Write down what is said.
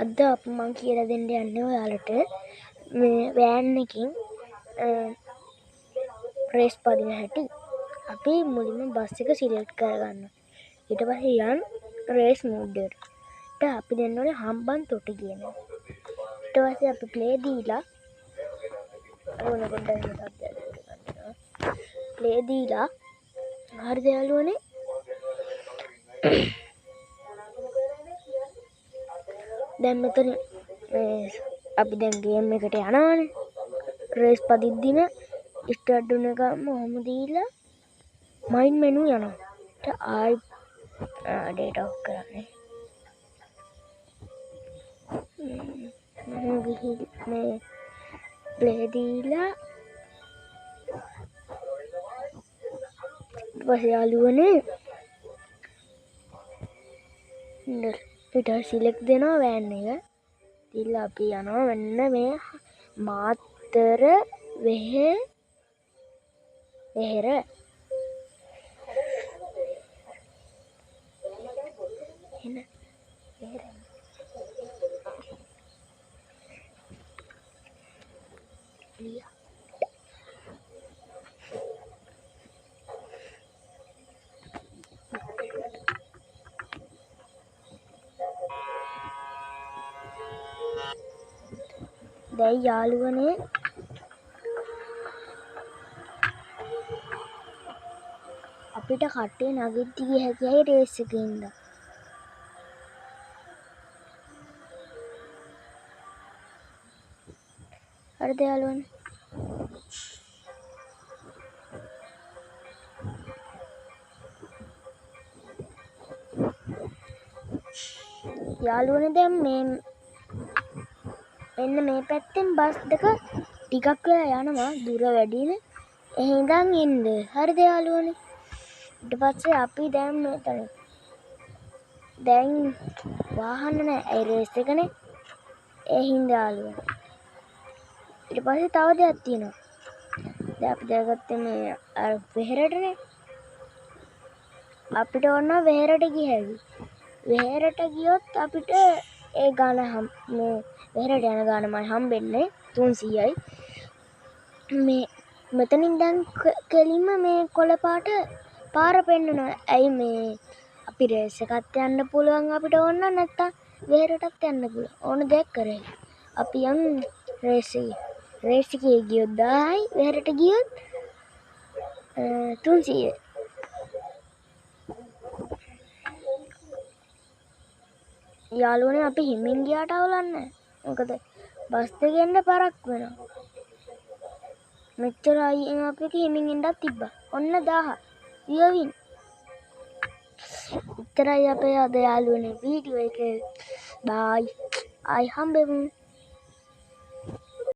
අද මම කියලා දෙන්න යන්නේ ඔයාලට මේ වෑන් එකකින් රේස් පදින හැටි. අපි මුලින්ම බස් එක සිලෙක්ට් කරගන්න. ඊට පස්සේ යන් රේස් මෝඩ් එකට. අපි දෙන්න ඕනේ හම්බන්තොට කියන එක. ඊට පස්සේ අපි ප්ලේ දීලා ප්ලේ දීලා හරිද යාළුවනේ? දැන් මෙතන අපි දැන් ගේම් එකට යනවානේ. රේස් පදිද්දිම ස්ටාර්ට් වෙන එකම ඔහොම දීලා මයින් මෙනු යනවා. ඊට ආයි ඩේටා ඔෆ් කරන්නේ. මේ ප්ලේ දීලා ඊපස්සේ යාළුවනේ ඊට සිලෙක්ට් දෙනවා වෑන් එක. දීලා අපි යනවා මෙන්න මේ මාතර වෙහෙර එන වෙහෙර ලියා දැන් යාළුවනේ අපිට කට්ටිය නගිද්දි ගිය හැකියි රේස් එකේ ඉඳලා. හරිද යාළුවනේ? යාළුවනේ දැන් මෙන්න මේ පැත්තෙන් බස් දෙක ටිකක් වෙලා යනවා දුර වැඩිනේ. එහෙනම් එන්න. හරිද යාළුවනේ? ඊට පස්සේ අපි දැන් මෙතන දැන් වාහන නැහැ. ඒ රේස් එකනේ. ඒ හින්දා යාළුවනේ. ඊට පස්සේ තව දෙයක් තියෙනවා. දැන් අපි දැනගත්තේ මේ අර වෙහෙරටනේ. අපිට ඕන වෙහෙරට ගිය හැකි. වෙහෙරට ගියොත් අපිට ඒ ගාන මේ වෙහෙරට යන ගානමයි හම්බෙන්නේ 300යි. මේ මෙතනින් දැන් කෙලින්ම මේ කොළ පාට පාර පෙන්නනවා. ඇයි මේ අපි රේස් එකත් යන්න පුළුවන් අපිට ඕන නැත්තම් වෙහෙරටත් යන්න පුළුවන්. ඕන දෙයක් කරේ. අපි යන් රේස් එකේ ගියොත් 1000යි වෙහෙරට ගියොත් 300යි. යාළුවනේ අපි හිමින් ගියාට අවුලක් නැහැ. මොකද බස් එකේ යන්න පරක් වෙනවා. මෙච්චර අයියෙන් අපි හිමින් ඉඳක් තිබ්බා. ඔන්න 1000. වියවින්. ඉතරයි අපේ අද යාළුවනේ වීඩියෝ එක. බයි. ආයි හම්බෙමු.